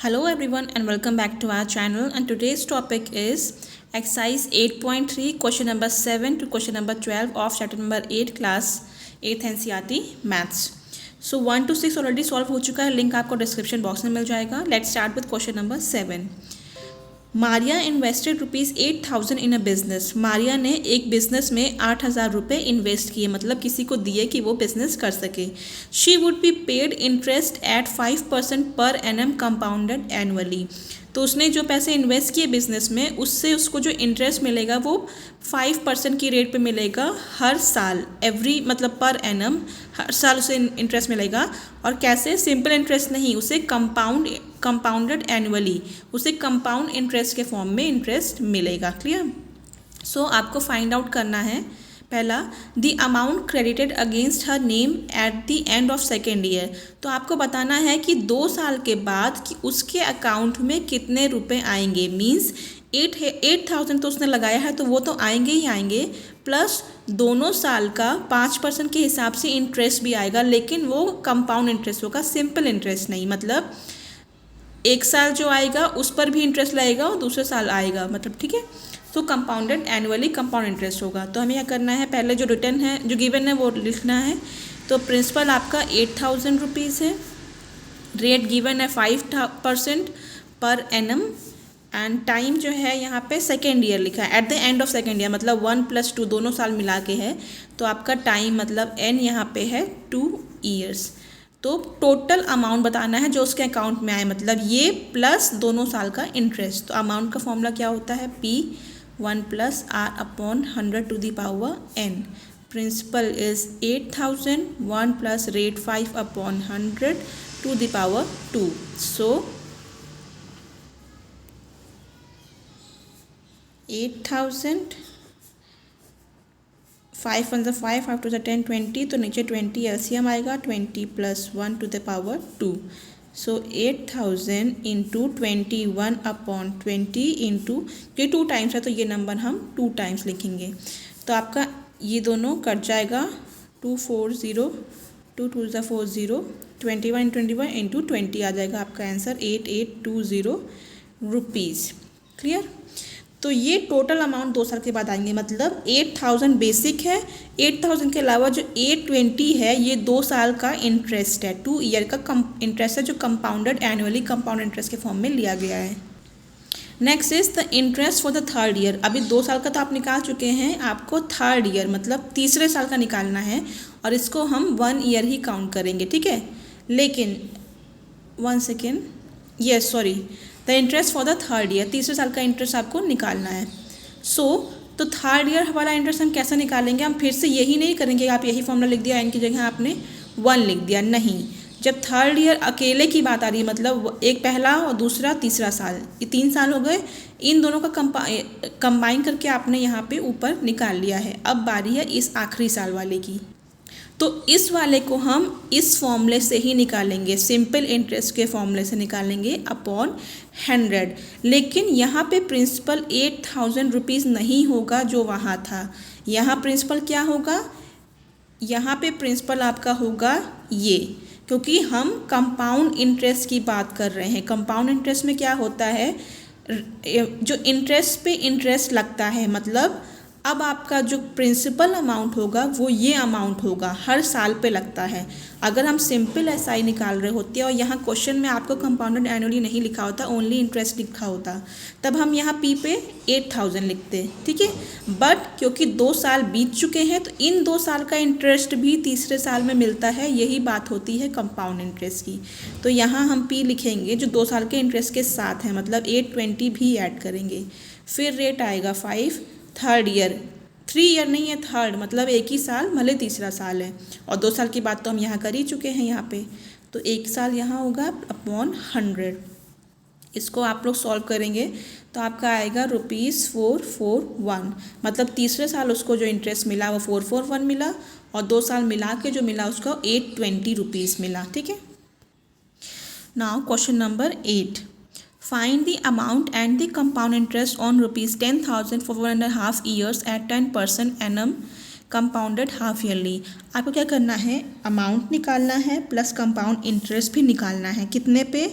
Hello everyone and welcome back to our channel, and today's topic is exercise 8.3 question number 7 to question number 12 of chapter number 8 class 8th NCERT maths. So 1 to 6 already solve हो चुका है, link आपको description box में मिल जाएगा। Let's start with question number 7। Maria invested ₹8,000 in a business. Maria ने एक business में 8,000 रुपये इन्वेस्ट किए, मतलब किसी को दिए कि वो बिजनेस कर सके। She would be paid interest eight 5% per annum compounded annually. तो उसने जो पैसे इन्वेस्ट किए बिजनेस में, उससे उसको जो इंटरेस्ट मिलेगा वो 5% की रेट पे मिलेगा हर साल। एवरी मतलब पर एनम, हर साल उसे इंटरेस्ट मिलेगा। और कैसे? सिंपल इंटरेस्ट नहीं, उसे कंपाउंडेड एनुअली, उसे कंपाउंड इंटरेस्ट के फॉर्म में इंटरेस्ट मिलेगा। क्लियर? सो आपको फाइंड आउट करना है। पहला, the amount credited against her name at the end of second year. तो आपको बताना है कि 2 साल के बाद कि उसके अकाउंट में कितने रुपए आएंगे। मीन्स 8,000 तो उसने लगाया है, तो वो तो आएंगे ही आएंगे, प्लस दोनों साल का 5% के हिसाब से इंटरेस्ट भी आएगा, लेकिन वो कंपाउंड इंटरेस्ट होगा, सिंपल इंटरेस्ट नहीं। मतलब एक साल जो आएगा उस पर भी इंटरेस्ट लगेगा और दूसरे साल आएगा, मतलब ठीक है। तो कंपाउंडेड एनुअली कंपाउंड इंटरेस्ट होगा। तो हमें क्या करना है, पहले जो रिटर्न है, जो गिवन है, वो लिखना है। तो प्रिंसिपल आपका 8,000 रुपीज़ है, रेट गिवन है 5% पर एनम, एंड टाइम जो है यहाँ पे सेकेंड ईयर लिखा है, eight the end of second year, मतलब 1 + 2 दोनों साल मिला के है। तो आपका टाइम मतलब एन यहाँ पे है 2 ईयर्स। तो टोटल अमाउंट बताना है जो उसके अकाउंट में आए, मतलब ये प्लस दोनों साल का इंटरेस्ट। तो अमाउंट का फॉर्मूला क्या होता है, P1 + R/100 to the power n। Principal is 8,000, 1 + rate 5/100 to the power 2। So 8,000, 5 1 5, 5 2 10, 20, तो नीचे 20 एलसीएम आएगा, 20 + 1 to the power 2। So 8,000 into 21/20 into, ये 2 टाइम्स है तो ये नंबर हम 2 टाइम्स लिखेंगे। तो आपका ये दोनों कट जाएगा, 240, 2 2 40, 21 21 इंटू 20 आ जाएगा आपका आंसर 8820 रुपीज़। क्लियर? तो ये टोटल अमाउंट 2 साल के बाद आएंगे, मतलब 8,000 बेसिक है, 8,000 के अलावा जो 820 है ये 2 साल का इंटरेस्ट है, 2 ईयर का इंटरेस्ट है, जो कंपाउंडेड एनुअली कंपाउंड इंटरेस्ट के फॉर्म में लिया गया है। Next is the interest for the third year. अभी 2 साल का तो आप निकाल चुके हैं, आपको थर्ड ईयर मतलब तीसरे साल का निकालना है, और इसको हम 1 ईयर ही काउंट करेंगे, ठीक है। लेकिन 1 second, yes sorry, the interest for the third year, तीसरे साल का इंटरेस्ट आपको निकालना है। तो थर्ड ईयर वाला इंटरेस्ट हम कैसे निकालेंगे? हम फिर से यही नहीं करेंगे, आप यही फॉर्मूला लिख दिया, एन की जगह आपने 1 लिख दिया, नहीं। जब थर्ड ईयर अकेले की बात आ रही है, मतलब एक पहला और दूसरा तीसरा साल, ये 3 साल हो गए, इन दोनों का कंबाइन करके आपने यहाँ पे ऊपर निकाल लिया है। अब बारी है इस आखिरी साल वाले की, तो इस वाले को हम इस फॉर्मूले से ही निकालेंगे, सिंपल इंटरेस्ट के फॉर्मूले से निकालेंगे अपॉन 100। लेकिन यहाँ पे प्रिंसिपल 8,000 रुपीज़ नहीं होगा जो वहाँ था। यहाँ प्रिंसिपल क्या होगा, यहाँ पे प्रिंसिपल आपका होगा ये, क्योंकि हम कंपाउंड इंटरेस्ट की बात कर रहे हैं। कंपाउंड इंटरेस्ट में क्या होता है, जो इंटरेस्ट पे इंटरेस्ट लगता है, मतलब अब आपका जो प्रिंसिपल अमाउंट होगा वो ये अमाउंट होगा, हर साल पे लगता है। अगर हम सिंपल एसआई निकाल रहे होते हैं और यहाँ क्वेश्चन में आपको कंपाउंडेड एनुअली नहीं लिखा होता, ओनली इंटरेस्ट लिखा होता, तब हम यहाँ पी पे 8,000 लिखते, ठीक है। बट क्योंकि 2 साल बीत चुके हैं, तो इन 2 साल का इंटरेस्ट भी तीसरे साल में मिलता है, यही बात होती है कंपाउंड इंटरेस्ट की। तो यहाँ हम पी लिखेंगे जो 2 साल के इंटरेस्ट के साथ है, मतलब 820 भी ऐड करेंगे। फिर रेट आएगा 5, थर्ड ईयर, 3 ईयर नहीं है, थर्ड मतलब एक ही साल, भले तीसरा साल है, और 2 साल की बात तो हम यहाँ कर ही चुके हैं यहाँ पे। तो 1 साल यहाँ होगा अपॉन 100। इसको आप लोग सॉल्व करेंगे तो आपका आएगा ₹441, मतलब तीसरे साल उसको जो इंटरेस्ट मिला वो 441 मिला, और 2 साल मिला के जो मिला उसको 820 रुपीज़ मिला, ठीक है। Now question number 8, find the amount and the compound interest on ₹10,000 for 1.5 years at 10% annum compounded half yearly. आपको क्या करना है, अमाउंट निकालना है प्लस कंपाउंड इंटरेस्ट भी निकालना है। कितने पे,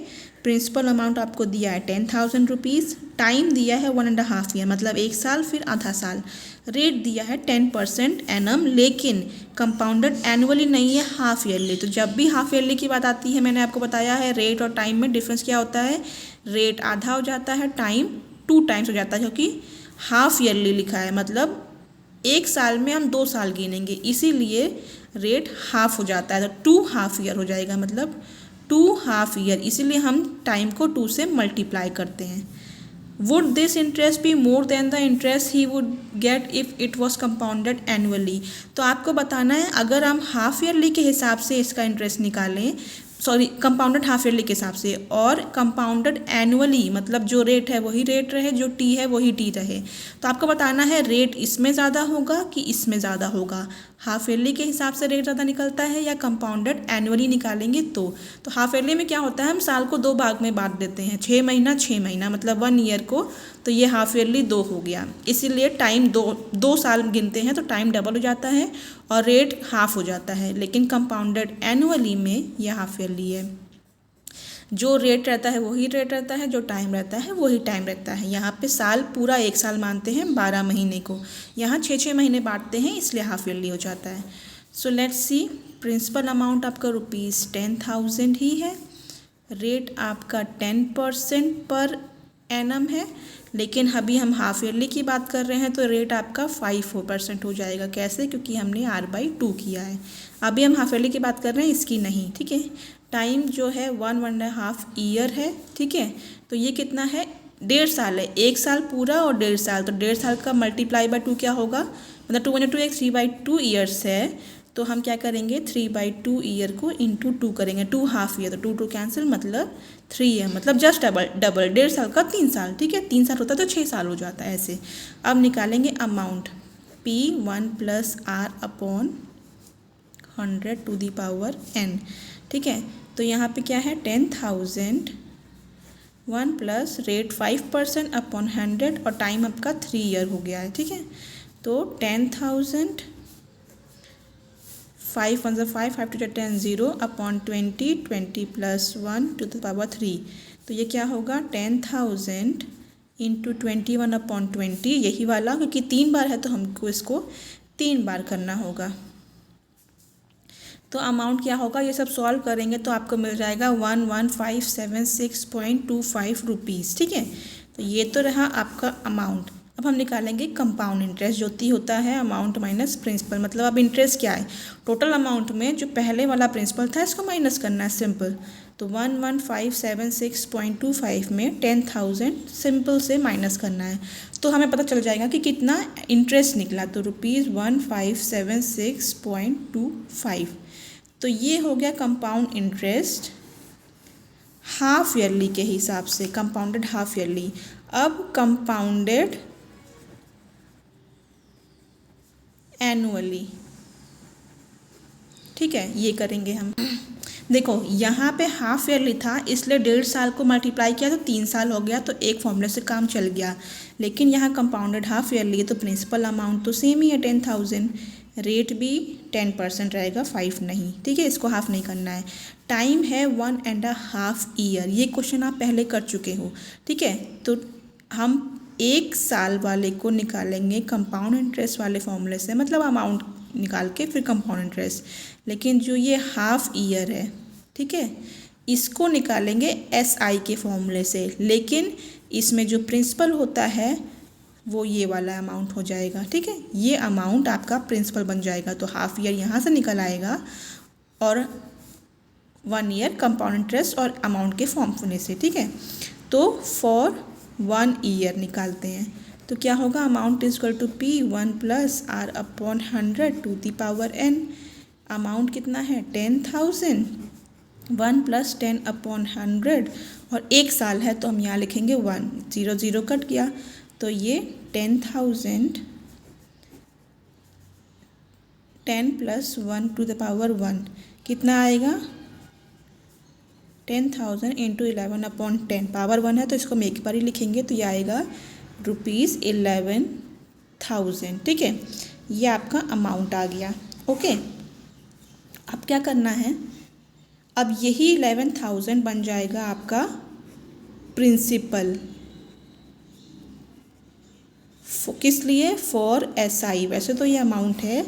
प्रिंसिपल अमाउंट आपको दिया है 10,000 रुपीज़, टाइम दिया है 1.5 ईयर मतलब 1 साल फिर आधा साल, रेट दिया है 10% एनम, लेकिन कंपाउंडेड एनुअली नहीं है, हाफ ईयरली। तो जब भी हाफ ईयरली की बात आती है, मैंने आपको बताया है रेट और टाइम में डिफरेंस क्या होता है, रेट आधा हो जाता है, टाइम 2 टाइम्स हो जाता है, क्योंकि हाफ ईयरली लिखा है मतलब 1 साल में हम 2 साल गिनेंगे, इसीलिए रेट हाफ हो जाता है, तो 2 हाफ ईयर हो जाएगा मतलब 2 हाफ ईयर, इसीलिए हम टाइम को 2 से मल्टीप्लाई करते हैं। Would this interest be more than the interest he would get if it was compounded annually. तो आपको बताना है अगर हम हाफ ईयरली के हिसाब से इसका इंटरेस्ट निकालें, सॉरी कंपाउंडेड हाफ ईयरली के हिसाब से, और कंपाउंडेड एनुअली मतलब जो रेट है वही रेट रहे, जो टी है वही टी रहे, तो आपको बताना है रेट इसमें ज़्यादा होगा कि इसमें ज़्यादा होगा। हाफ ईयरली के हिसाब से रेट ज़्यादा निकलता है या कंपाउंडेड एनुअली निकालेंगे तो हाफ ईयरली में क्या होता है, हम साल को 2 भाग में बांट देते हैं, 6 महीना 6 महीना मतलब 1 ईयर को, तो ये हाफ ईयरली 2 हो गया, इसीलिए टाइम 2 साल गिनते हैं तो टाइम डबल हो जाता है और रेट हाफ हो जाता है। लेकिन कंपाउंडेड एनुअली में यह हाफ ईयरली है, जो रेट रहता है वही रेट रहता है, जो टाइम रहता है वही टाइम रहता है। यहाँ पे साल पूरा 1 साल मानते हैं 12 महीने को, यहाँ 6-6 महीने बांटते हैं इसलिए हाफ ईयरली हो जाता है। So let's see, principal amount आपका ₹10,000 ही है, रेट आपका 10% पर एनम है, लेकिन अभी हम हाफ ईयरली की बात कर रहे हैं तो रेट आपका 5% हो जाएगा। कैसे, क्योंकि हमने R/2 किया है। अभी हम हाफ ईयरली की बात कर रहे हैं, इसकी नहीं, ठीक है। टाइम जो है 1.5 ईयर है, ठीक है, तो ये कितना है, 1.5 साल है, 1 साल पूरा और 1.5 साल, तो 1.5 साल का मल्टीप्लाई बाय 2 क्या होगा, मतलब 2 एक 3/2 ईयर्स है, तो हम क्या करेंगे 3/2 ईयर को इंटू 2 करेंगे, 2 हाफ ईयर, तो 2 कैंसिल मतलब 3 है, मतलब जस्ट डबल 1.5 साल का 3 साल, ठीक है, 3 साल होता है तो 6 साल हो जाता है ऐसे। अब निकालेंगे अमाउंट P1 + R/100⁴n, ठीक है, तो यहाँ पे क्या है 10,000, 1 प्लस रेट 5% अपॉन 100 और टाइम आपका 3 ईयर हो गया है, ठीक है, तो 10,000, 5 1 5, 5 2 10, 0 अपॉन 20, 20 + 1⁻3, तो ये क्या होगा 10,000 इंटू 21/20, यही वाला, क्योंकि 3 बार है तो हमको इसको 3 बार करना होगा। तो अमाउंट क्या होगा, ये सब सॉल्व करेंगे तो आपको मिल जाएगा 11,576.25 रुपीज़, ठीक है, तो ये तो रहा आपका अमाउंट। अब हम निकालेंगे कंपाउंड इंटरेस्ट, जो कि होता है अमाउंट माइनस प्रिंसिपल, मतलब अब इंटरेस्ट क्या है, टोटल अमाउंट में जो पहले वाला प्रिंसिपल था इसको माइनस करना है, सिंपल, तो 11,576.25 में 10,000 सिंपल से माइनस करना है, तो हमें पता चल जाएगा कि कितना इंटरेस्ट निकला, तो ₹1576.25, तो ये हो गया कंपाउंड इंटरेस्ट हाफ ईयरली के हिसाब से, कंपाउंडेड हाफ ईयरली। अब कंपाउंडेड एनुअली, ठीक है, ये करेंगे हम। देखो यहाँ पे हाफ ईयरली था इसलिए 1.5 साल को मल्टीप्लाई किया तो 3 साल हो गया, तो एक फॉर्मूले से काम चल गया, लेकिन यहाँ कंपाउंडेड हाफ ईयरली है तो प्रिंसिपल अमाउंट तो सेम ही है 10,000, रेट भी 10% रहेगा, 5 नहीं, ठीक है, इसको हाफ नहीं करना है। टाइम है 1.5 ईयर, ये क्वेश्चन आप पहले कर चुके हो, ठीक है, तो हम 1 साल वाले को निकालेंगे कंपाउंड इंटरेस्ट वाले फॉर्मूले से, मतलब अमाउंट निकाल के फिर कंपाउंड इंटरेस्ट, लेकिन जो ये हाफ ईयर है, ठीक है, इसको निकालेंगे SI के फॉर्मूले से, लेकिन इसमें जो प्रिंसिपल होता है वो ये वाला अमाउंट हो जाएगा, ठीक है, ये अमाउंट आपका प्रिंसिपल बन जाएगा, तो हाफ ईयर यहाँ से निकल आएगा और 1 ईयर कंपाउंड इंटरेस्ट और अमाउंट के फॉर्मूले से, ठीक है, तो फॉर 1 ईयर निकालते हैं, तो क्या होगा, amount is equal to P1 + R/100⁴n, amount कितना है 10,000, 1 + 10/100 और 1 साल है तो हम यहाँ लिखेंगे 1, 0 0 कट गया, तो ये 10,000, 10 + 1⁻1 कितना आएगा 10,000 इंटू 11/10, पावर 1 है तो इसको हम एक बार ही लिखेंगे, तो ये आएगा ₹11,000, ठीक है, ये आपका अमाउंट आ गया। ओके, अब क्या करना है, अब यही 11,000 बन जाएगा आपका प्रिंसिपल। किस लिए? For SI। वैसे तो ये अमाउंट है,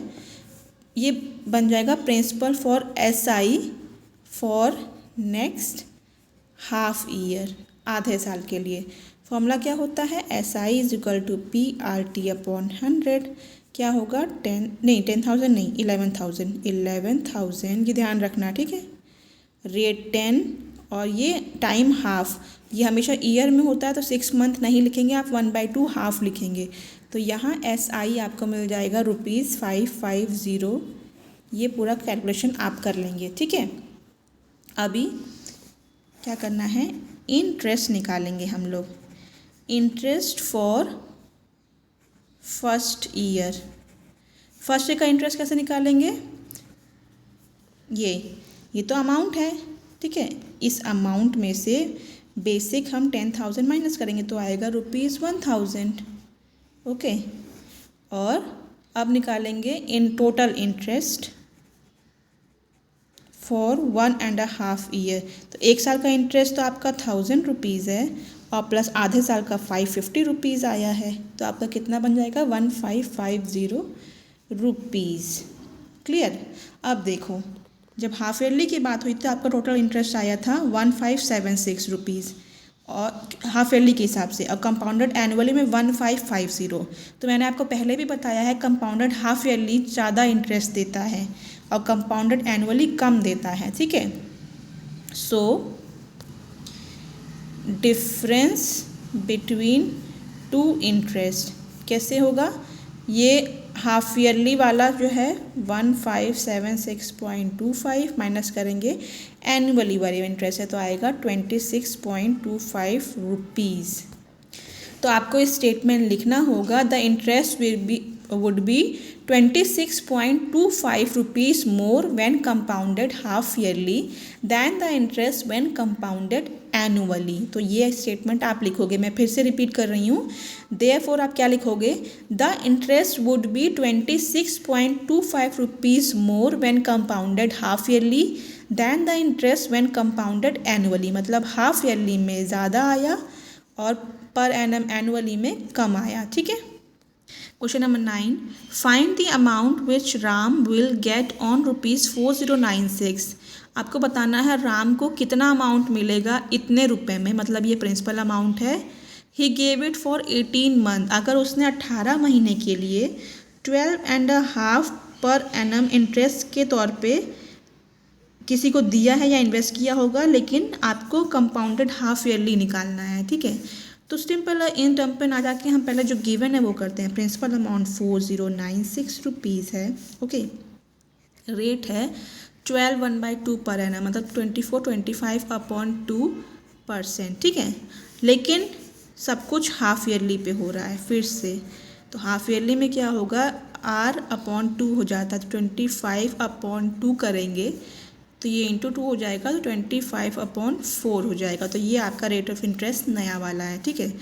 ये बन जाएगा principal for SI for next half year, आधे साल के लिए। फॉर्मूला क्या होता है? SI is equal to PRT upon 100। क्या होगा? 10,000 नहीं, 11,000 ये ध्यान रखना, ठीक है। रेट 10 और ये टाइम हाफ, ये हमेशा ईयर में होता है तो 6 मंथ नहीं लिखेंगे आप, 1/2 हाफ लिखेंगे। तो यहाँ SI आपको मिल जाएगा ₹550। ये पूरा कैलकुलेशन आप कर लेंगे, ठीक है। अभी क्या करना है, इंटरेस्ट निकालेंगे हम लोग। Interest for first year. First year का इंटरेस्ट कैसे निकालेंगे? ये तो अमाउंट है, ठीक है। इस अमाउंट में से बेसिक हम 10,000 माइनस करेंगे तो आएगा ₹1,000। ओके, और अब निकालेंगे in total interest for 1.5 year. तो 1 साल का इंटरेस्ट तो आपका ₹1,000 है और प्लस आधे साल का ₹550 आया है, तो आपका कितना बन जाएगा? ₹1,550। क्लियर? अब देखो, जब हाफ ईयरली की बात हुई तो आपका टोटल इंटरेस्ट आया था ₹1,576 और हाफ ईयरली के हिसाब से, और कंपाउंडेड एनुअली में 1,550। तो मैंने आपको पहले भी बताया है कंपाउंडेड हाफ ईयरली ज़्यादा इंटरेस्ट देता है और कंपाउंडेड एनुअली कम देता है, ठीक है। So difference between two interest कैसे होगा? ये हाफ ईयरली वाला जो है 1576.25 माइनस करेंगे एनुअली वाली इंटरेस्ट है तो आएगा ₹26.25। तो आपको इस स्टेटमेंट लिखना होगा the interest would be ₹26.25 more when compounded half yearly than the interest when compounded annually। तो ये स्टेटमेंट आप लिखोगे, मैं फिर से रिपीट कर रही हूँ। Therefore आप क्या लिखोगे? The interest would be ₹26.25 more when compounded half yearly than the interest when compounded annually। मतलब हाफ ईयरली में ज़्यादा आया और पर एनम एनुअली में कम आया, ठीक है। Question number 9, find the amount which Ram will get on ₹4096। आपको बताना है राम को कितना अमाउंट मिलेगा इतने रुपए में, मतलब ये प्रिंसिपल अमाउंट है। He gave it for 18 month. अगर उसने 18 महीने के लिए 12.5 पर एनम इंटरेस्ट के तौर पे किसी को दिया है या इन्वेस्ट किया होगा, लेकिन आपको कंपाउंडेड हाफ ईयरली निकालना है, ठीक है। तो सिंपल इन टर्म पे ना जाके हम पहले जो गिवन है वो करते हैं। प्रिंसिपल अमाउंट ₹4096 है, ओके। रेट है 12 1/2 पर एनम, मतलब 2425/2%, ठीक है। लेकिन सब कुछ हाफ ईयरली पे हो रहा है फिर से, तो हाफ ईयरली में क्या होगा? R/2 हो जाता है, तो 25/2 करेंगे तो ये इंटू 2 हो जाएगा, तो 25/4 हो जाएगा। तो ये आपका रेट ऑफ इंटरेस्ट नया वाला है, ठीक है।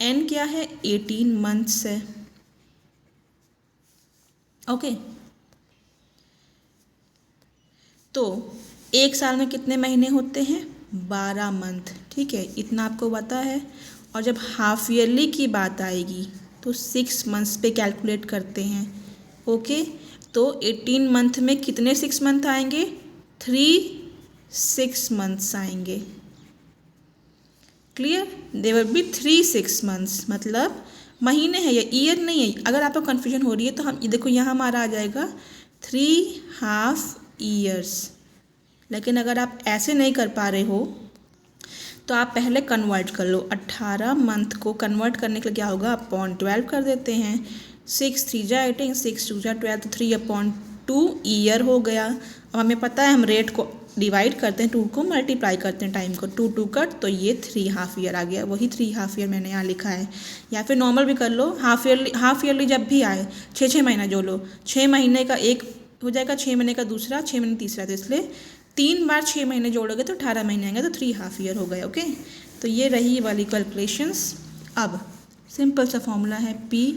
एन क्या है? 18 मंथ्स है, ओके। तो 1 साल में कितने महीने होते हैं? 12 मंथ, ठीक है, इतना आपको पता है। और जब हाफ ईयरली की बात आएगी तो 6 मंथ्स पे कैलकुलेट करते हैं, ओके। तो 18 मंथ में कितने 6 मंथ आएंगे? 6 मंथ्स आएंगे। Clear? There will be 6 months, मतलब महीने है, ये ईयर नहीं है। अगर आपको कन्फ्यूजन हो रही है तो हम देखो यहाँ हमारा आ जाएगा 3 हाफ ईयर्स। लेकिन अगर आप ऐसे नहीं कर पा रहे हो तो आप पहले कन्वर्ट कर लो। 18 मंथ को कन्वर्ट करने के लिए क्या होगा? /12 कर देते हैं। 6 3 जा 18, 6 2 जा 12, तो 3/2 ईयर हो गया। अब हमें पता है हम रेट को डिवाइड करते हैं, 2 को मल्टीप्लाई करते हैं टाइम को, 2 2 कट, तो ये 3 हाफ ईयर आ गया। वही 3 हाफ ईयर मैंने यहाँ लिखा है। या फिर नॉर्मल भी कर लो, हाफ ईयरली जब भी आए 6 महीना जोड़ो, 6 महीने का एक हो जाएगा, 6 महीने का दूसरा, 6 महीने तीसरा, तो इसलिए 3 बार 6 महीने जोड़ोगे तो 18 महीने आएंगे, तो 3 हाफ ईयर हो गए, ओके। तो ये रही वाली कैलकुलेशंस। अब सिंपल सा फॉर्मूला है P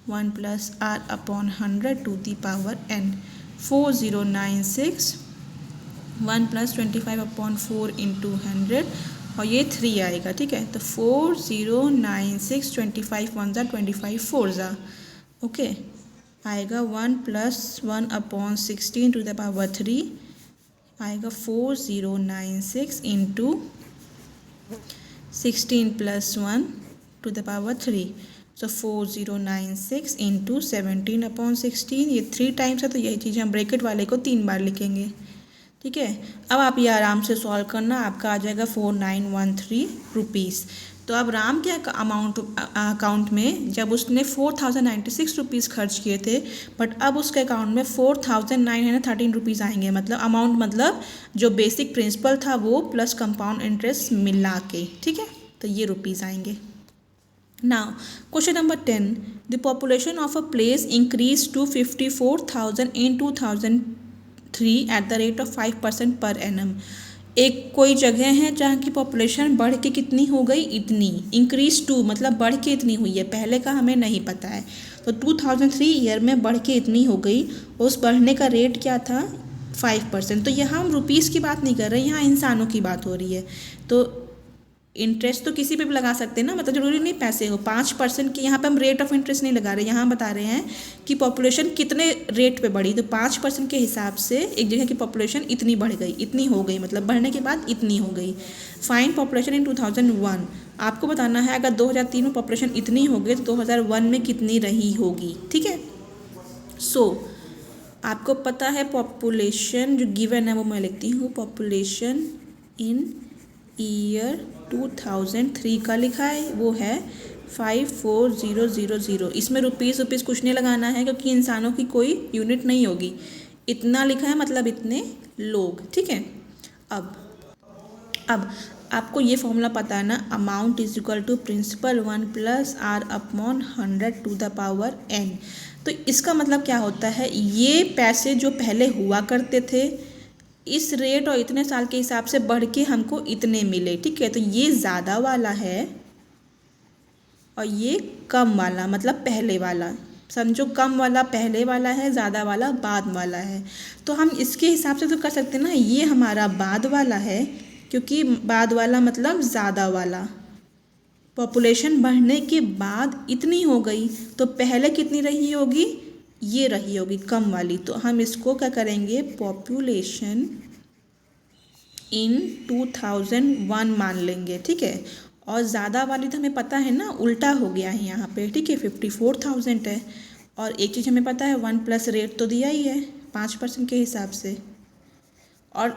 1 plus r upon 100 to the power n. 4096 1 plus 25 upon 4 into 100 और ये 3 आएगा, ठीक है। तो 4096 25 1 ज़ा 25 4 ज़ा ओके आएगा 1 plus 1 upon 16 to the power 3 आएगा 4096 into 16 plus 1 to the power 3 so 4096 into 17 upon 16 ये 3 टाइम्स है तो यही चीज़ हम ब्रैकेट वाले को 3 बार लिखेंगे, ठीक है। अब आप ये आराम से सॉल्व करना, आपका आ जाएगा 4913 रुपीज़। तो अब राम के अकाउंट में जब उसने 4096 रुपीज़ खर्च किए थे बट अब उसके अकाउंट में 4913 रुपीज़ आएंगे, मतलब अमाउंट मतलब जो बेसिक प्रिंसिपल था वो प्लस कंपाउंड इंटरेस्ट मिला के, ठीक है। तो ये रुपीज़ आएंगे। Now, question number 10. The population of a place increased to 54,000 in 2003 at the rate of 5% per annum. एक कोई जगह है जहाँ की पॉपुलेशन बढ़ के कितनी हो गई, इतनी। इंक्रीज टू मतलब बढ़ के इतनी हुई है, पहले का हमें नहीं पता है। तो 2003 ईयर में बढ़ के इतनी हो गई, उस बढ़ने का रेट क्या था 5%। तो यहाँ हम रुपीज़ की बात नहीं कर रहे, यहाँ इंसानों की बात हो रही है। तो इंटरेस्ट तो किसी पे भी लगा सकते हैं ना, मतलब ज़रूरी नहीं पैसे हो। 5% की यहाँ पे हम रेट ऑफ इंटरेस्ट नहीं लगा रहे, यहाँ बता रहे हैं कि पॉपुलेशन कितने रेट पे बढ़ी। तो 5% के हिसाब से एक जगह की पॉपुलेशन इतनी बढ़ गई, इतनी हो गई, मतलब बढ़ने के बाद इतनी हो गई। फाइंड पॉपुलेशन इन 2001, आपको बताना है अगर 2003 में पॉपुलेशन इतनी हो गई तो 2001 में कितनी रही होगी, ठीक है। सो आपको पता है पॉपुलेशन जो गिवन है वो मैं लिखती हूँ, पॉपुलेशन इन ईयर 2003 का लिखा है वो है 54000। इसमें रुपीज़ कुछ नहीं लगाना है क्योंकि इंसानों की कोई यूनिट नहीं होगी। इतना लिखा है मतलब इतने लोग, ठीक है। अब आपको ये फॉर्मूला पता है ना, amount is equal to principal 1 plus r upon 100 to the power n। तो इसका मतलब क्या होता है, ये पैसे जो पहले हुआ करते थे इस रेट और इतने साल के हिसाब से बढ़ के हमको इतने मिले, ठीक है। तो ये ज़्यादा वाला है और ये कम वाला मतलब पहले वाला, समझो कम वाला पहले वाला है, ज़्यादा वाला बाद वाला है। तो हम इसके हिसाब से तो कर सकते हैं ना, ये हमारा बाद वाला है क्योंकि बाद वाला मतलब ज़्यादा वाला। पॉपुलेशन बढ़ने के बाद इतनी हो गई तो पहले कितनी रही होगी, ये रही होगी कम वाली। तो हम इसको क्या करेंगे, पॉपुलेशन इन 2001 मान लेंगे, ठीक है। और ज़्यादा वाली तो हमें पता है ना उल्टा हो गया है यहाँ पे, ठीक है, 54,000 है। और एक चीज़ हमें पता है 1 प्लस रेट तो दिया ही है 5% के हिसाब से। और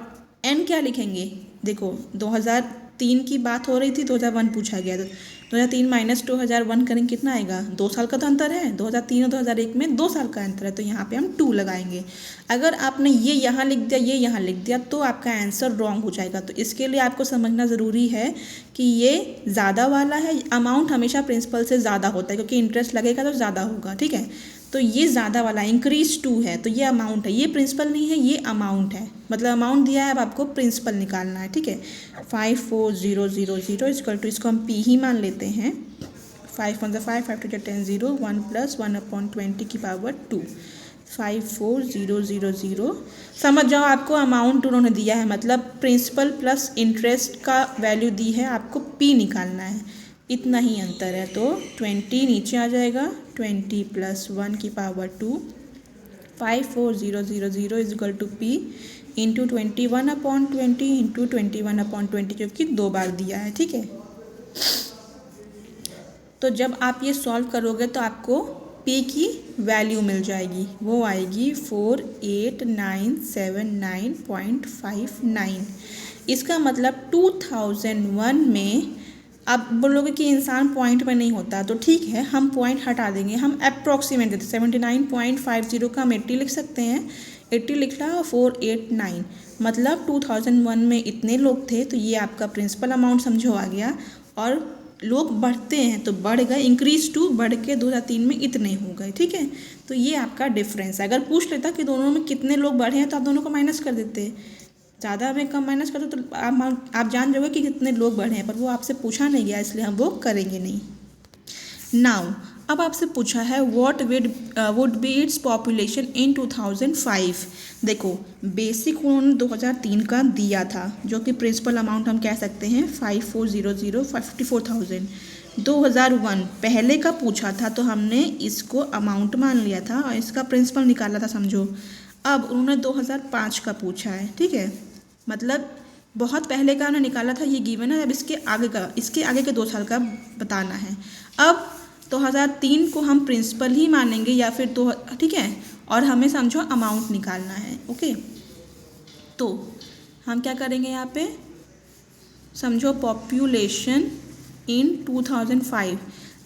n क्या लिखेंगे, देखो 2003 की बात हो रही थी, 2001 पूछा गया, तो 2003 माइनस 2001 करेंगे कितना आएगा, 2 साल का तो अंतर है, 2003 और 2001 में 2 साल का अंतर है। तो यहाँ पे हम 2 लगाएंगे। अगर आपने ये यहाँ लिख दिया, ये यहाँ लिख दिया तो आपका आंसर रॉन्ग हो जाएगा। तो इसके लिए आपको समझना ज़रूरी है कि ये ज़्यादा वाला है, अमाउंट हमेशा प्रिंसिपल से ज़्यादा होता है क्योंकि इंटरेस्ट लगेगा तो ज़्यादा होगा, ठीक है। तो ये ज़्यादा वाला इंक्रीज 2 है, तो ये अमाउंट है, ये प्रिंसिपल नहीं है, ये अमाउंट है, मतलब अमाउंट दिया है, अब आपको प्रिंसिपल निकालना है, ठीक है। 54000 इक्वल टू, इसको हम पी ही मान लेते हैं, 5 1 5 5 2 10 0 1 प्लस 1 अपॉन 20 की पावर 2 54000। समझ जाओ आपको अमाउंट उन्होंने दिया है मतलब प्रिंसिपल प्लस इंटरेस्ट का वैल्यू दी है, आपको पी निकालना है, इतना ही अंतर है। तो 20 नीचे आ जाएगा, 20 प्लस 1 की power 2 54000 is equal to P into 21 upon 20 into 21 upon 20 जो कि 2 बार दिया है, ठीक है। तो जब आप ये सॉल्व करोगे तो आपको पी की वैल्यू मिल जाएगी, वो आएगी 48979.59। इसका मतलब 2001 में आप बोलोगे कि इंसान पॉइंट में नहीं होता, तो ठीक है हम पॉइंट हटा देंगे, हम अप्रॉक्सीमेट देते 79.50 का हम 80 लिख सकते हैं, 80 लिख रहा और 489 मतलब 2001 में इतने लोग थे। तो ये आपका प्रिंसिपल अमाउंट समझो आ गया। और लोग बढ़ते हैं तो बढ़ गए, इंक्रीज टू बढ़ के 2003 में इतने हो गए, ठीक है। तो ये आपका डिफरेंस है। अगर पूछ लेता कि दोनों में कितने लोग बढ़े हैं तो आप दोनों को माइनस कर देते, ज़्यादा में कम माइनस करो तो आप जान जाओगे कि कितने लोग बढ़े हैं, पर वो आपसे पूछा नहीं गया इसलिए हम वो करेंगे नहीं। नाउ अब आपसे पूछा है what would be its population in 2005। देखो बेसिक उन्होंने 2003 का दिया था, जो कि प्रिंसिपल अमाउंट हम कह सकते हैं 5400 2001 पहले का पूछा था, तो हमने इसको अमाउंट मान लिया था और इसका प्रिंसिपल निकाला था समझो। अब उन्होंने 2005 का पूछा है, ठीक है, मतलब बहुत पहले का हमने निकाला था, ये गिवन है। अब इसके आगे के 2 साल का बताना है। अब 2003 को हम प्रिंसिपल ही मानेंगे या फिर तो ठीक है, और हमें समझो अमाउंट निकालना है। ओके, तो हम क्या करेंगे यहाँ पे, समझो पॉपुलेशन इन 2005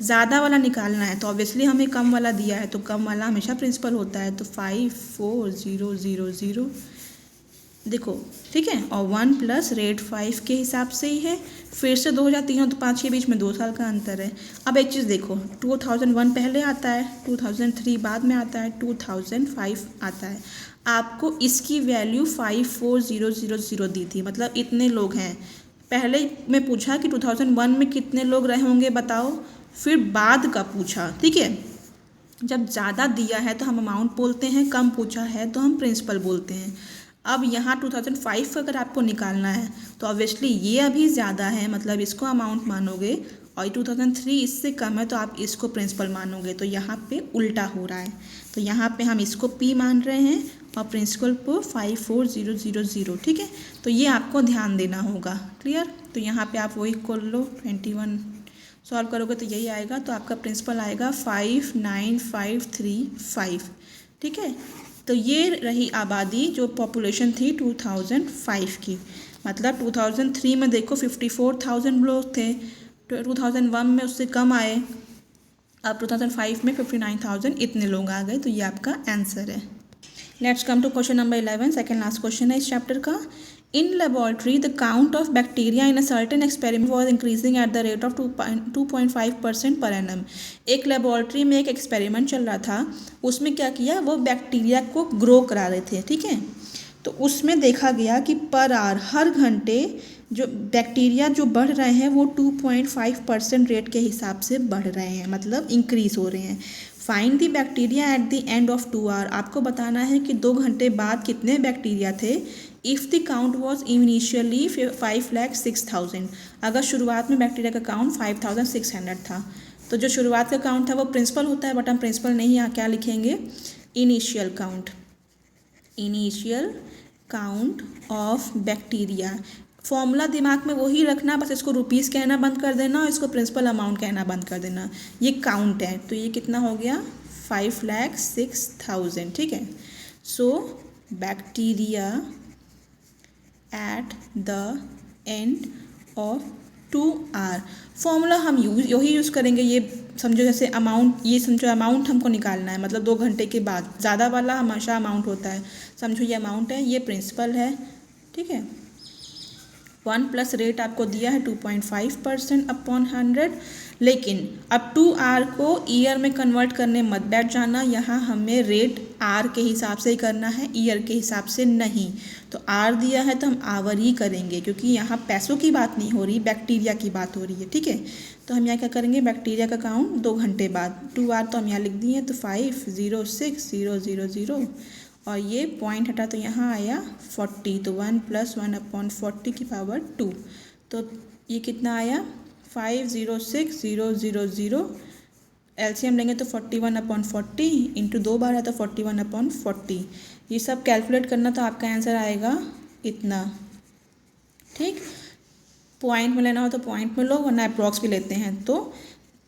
ज़्यादा वाला निकालना है, तो ऑब्वियसली हमें कम वाला दिया है, तो कम वाला हमेशा प्रिंसिपल होता है, तो 54000 देखो, ठीक है, और 1 प्लस रेट 5 के हिसाब से ही है। फिर से 2003 और 5 के बीच में 2 साल का अंतर है। अब एक चीज़ देखो, 2001 पहले आता है, 2003 बाद में आता है, 2005 आता है। आपको इसकी वैल्यू 54000 दी थी, मतलब इतने लोग हैं। पहले में पूछा कि 2001 में कितने लोग रहे होंगे बताओ, फिर बाद का पूछा, ठीक है। जब ज़्यादा दिया है तो हम अमाउंट बोलते हैं, कम पूछा है तो हम प्रिंसिपल बोलते हैं। अब यहाँ 2005 अगर आपको निकालना है तो ऑब्वियसली ये अभी ज़्यादा है, मतलब इसको अमाउंट मानोगे, और 2003 इससे कम है तो आप इसको प्रिंसिपल मानोगे, तो यहाँ पे उल्टा हो रहा है। तो यहाँ पे हम इसको P मान रहे हैं और प्रिंसिपल को 54000, ठीक है। तो ये आपको ध्यान देना होगा, क्लियर। तो यहाँ पे आप वही कर लो, 21 सॉल्व करोगे तो यही आएगा, तो आपका प्रिंसिपल आएगा 59535, ठीक है। तो ये रही आबादी जो पॉपुलेशन थी 2005 की, मतलब 2003 में देखो 54,000 लोग थे, 2001 में उससे कम आए, अब 2005 में 59,000 इतने लोग आ गए, तो ये आपका आंसर है। Let's come to question number 11, second last question है इस चैप्टर का। In laboratory, the count of bacteria in a certain experiment was increasing at the rate of 2.5% per annum. एक लेबॉर्ट्री में एक एक्सपेरिमेंट चल रहा था, उसमें क्या किया, वो बैक्टीरिया को ग्रो करा रहे थे, ठीक है। तो उसमें देखा गया कि पर आवर, हर घंटे जो बैक्टीरिया जो बढ़ रहे हैं वो 2.5% रेट के हिसाब से बढ़ रहे हैं, मतलब इंक्रीज हो रहे हैं। Find the bacteria at the end of 2 hour, आपको बताना है कि 2 घंटे बाद कितने बैक्टीरिया थे। If the count was initially 5,06,000, अगर शुरुआत में बैक्टीरिया का काउंट 5,600 था, तो जो शुरुआत का काउंट था वो प्रिंसिपल होता है, बट हम प्रिंसिपल नहीं, यहाँ क्या लिखेंगे, initial count of bacteria. Formula दिमाग में वही रखना, बस इसको रुपीज़ कहना बंद कर देना और इसको प्रिंसिपल अमाउंट कहना बंद कर देना। ये काउंट है, तो ये कितना हो गया, 5,06,000, ठीक है। So bacteria at the end of 2 hour, formula हम यही यूज़ करेंगे। ये समझो जैसे अमाउंट, ये समझो अमाउंट हमको निकालना है, मतलब 2 घंटे के बाद, ज़्यादा वाला हमेशा अमाउंट होता है। समझो ये अमाउंट है, ये प्रिंसिपल है, ठीक है। 1 प्लस रेट आपको दिया है 2.5% अपॉन 100, लेकिन अब 2 आर को ईयर में कन्वर्ट करने मत बैठ जाना, यहाँ हमें रेट आर के हिसाब से ही करना है, ईयर के हिसाब से नहीं। तो आर दिया है तो हम आवर ही करेंगे, क्योंकि यहाँ पैसों की बात नहीं हो रही, बैक्टीरिया की बात हो रही है, ठीक है। तो हम यहाँ क्या करेंगे, बैक्टीरिया का काउंट 2 घंटे बाद, 2 आर तो हम यहाँ लिख दिए, तो 5,06,000, और ये पॉइंट हटा तो यहाँ आया 40, तो 1 + 1/40 की पावर 2, तो ये कितना आया 5,06,000। एलसीएम लेंगे तो 41/40 इंटू 2 बार है तो 41/40। ये सब कैलकुलेट करना तो आपका आंसर आएगा इतना, ठीक। पॉइंट में लेना हो तो पॉइंट में लो, वरना अप्रॉक्स भी लेते हैं। तो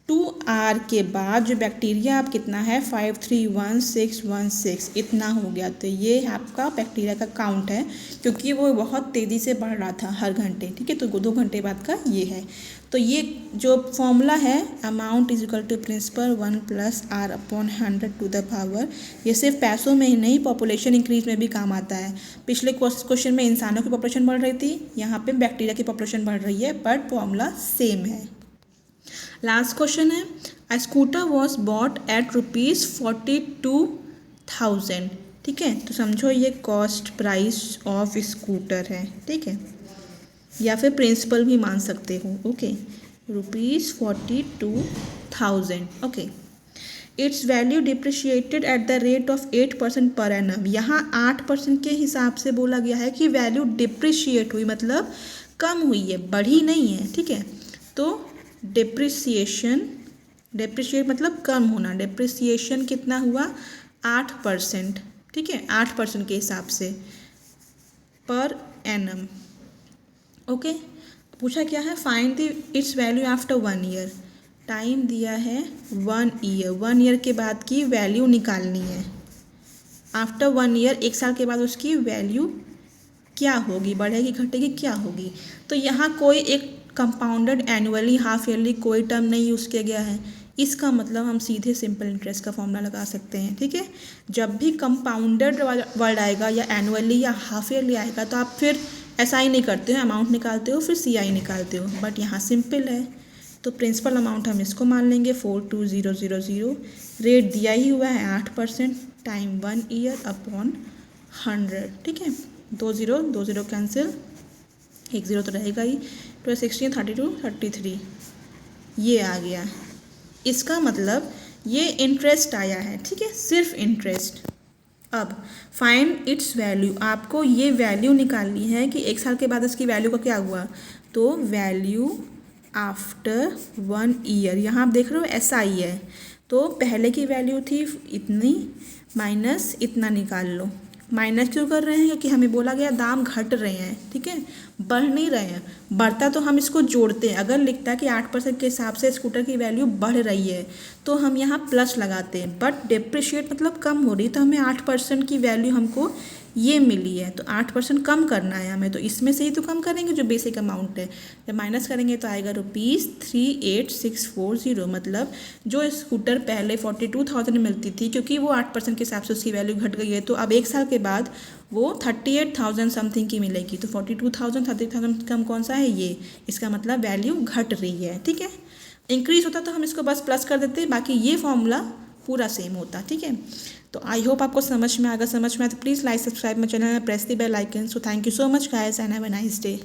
2 आर के बाद जो बैक्टीरिया आप कितना है 531616 इतना हो गया, तो ये आपका बैक्टीरिया का काउंट है, क्योंकि वो बहुत तेज़ी से बढ़ रहा था हर घंटे, ठीक है। तो 2 घंटे बाद का ये है। तो ये जो फॉर्मूला है amount is equal to principal 1 + R/100 ये सिर्फ पैसों में ही नहीं, पॉपुलेशन इंक्रीज में भी काम आता है। पिछले क्वेश्चन में इंसानों की पॉपुलेशन बढ़ रही थी, यहाँ पे बैक्टीरिया की पॉपुलेशन बढ़ रही है, बट फॉर्मूला सेम है। लास्ट क्वेश्चन है, अ स्कूटर वॉज बॉट एट ₹42,000, ठीक है। तो समझो ये कॉस्ट प्राइस ऑफ स्कूटर है, ठीक है, या फिर प्रिंसिपल भी मान सकते हो, okay. ₹42,000, okay. It's value depreciated at the rate of 8% per annum. यहाँ 8% के हिसाब से बोला गया है कि वैल्यू डिप्रिशिएट हुई, मतलब कम हुई है, बढ़ी नहीं है, ठीक है। तो डिप्रिशिएट मतलब कम होना, डिप्रिसिएशन कितना हुआ 8%, ठीक है, 8% के हिसाब से पर एनम। ओके, पूछा क्या है, find the it's value after 1 year. Time दिया है 1 ईयर, 1 ईयर के बाद की वैल्यू निकालनी है। आफ्टर 1 ईयर, 1 साल के बाद उसकी वैल्यू क्या होगी, बढ़ेगी घटेगी क्या होगी। तो यहाँ कोई एक कंपाउंडेड एनुअली हाफ ईयरली कोई टर्म नहीं यूज़ किया गया है। इसका मतलब हम सीधे सिंपल इंटरेस्ट का फॉर्मूला लगा सकते हैं, ठीक है। जब भी कंपाउंडेड वर्ड आएगा या एनुअली या हाफ ईयरली आएगा तो आप फिर ऐसा ही नहीं करते हो, अमाउंट निकालते हो फिर CI निकालते हो, बट यहाँ सिंपल है। तो प्रिंसिपल अमाउंट हम इसको मान लेंगे 42000। रेट दिया ही हुआ है 8%, टाइम 1 ईयर अपॉन 100, ठीक है। 2 0 कैंसिल, 1 0 तो रहेगा ही। 12 16 32 33 ये आ गया। इसका मतलब ये इंटरेस्ट आया है, ठीक है, सिर्फ इंटरेस्ट। अब फाइंड इट्स वैल्यू, आपको ये वैल्यू निकालनी है कि 1 साल के बाद इसकी वैल्यू का क्या हुआ। तो वैल्यू आफ्टर 1 ईयर, यहाँ आप देख रहे हो SI है, तो पहले की वैल्यू थी इतनी माइनस इतना निकाल लो। माइनस क्यों कर रहे हैं, क्योंकि हमें बोला गया दाम घट रहे हैं, ठीक है, बढ़ नहीं रहे हैं। बढ़ता तो हम इसको जोड़ते हैं, अगर लिखता है कि 8% के हिसाब से स्कूटर की वैल्यू बढ़ रही है तो हम यहाँ प्लस लगाते हैं, बट डिप्रिशिएट मतलब कम हो रही, तो हमें 8% की वैल्यू हमको ये मिली है, तो 8% कम करना है हमें, तो इसमें से ही तो कम करेंगे जो बेसिक अमाउंट है। जब माइनस करेंगे तो आएगा ₹38640, मतलब जो स्कूटर पहले 42,000 में मिलती थी, क्योंकि वो 8% के हिसाब से उसकी वैल्यू घट गई है, तो अब 1 साल के बाद वो 38,000 समथिंग की मिलेगी। तो 42,000 30,000 कम कौन सा है, ये, इसका मतलब वैल्यू घट रही है, ठीक है। इंक्रीज होता तो हम इसको बस प्लस कर देते, बाकी ये फॉर्मूला पूरा सेम होता, ठीक है। तो आई होप आपको समझ में आएगा। समझ में आए तो please like subscribe my channel, press the bell icon. So thank you so much guys and have a nice day.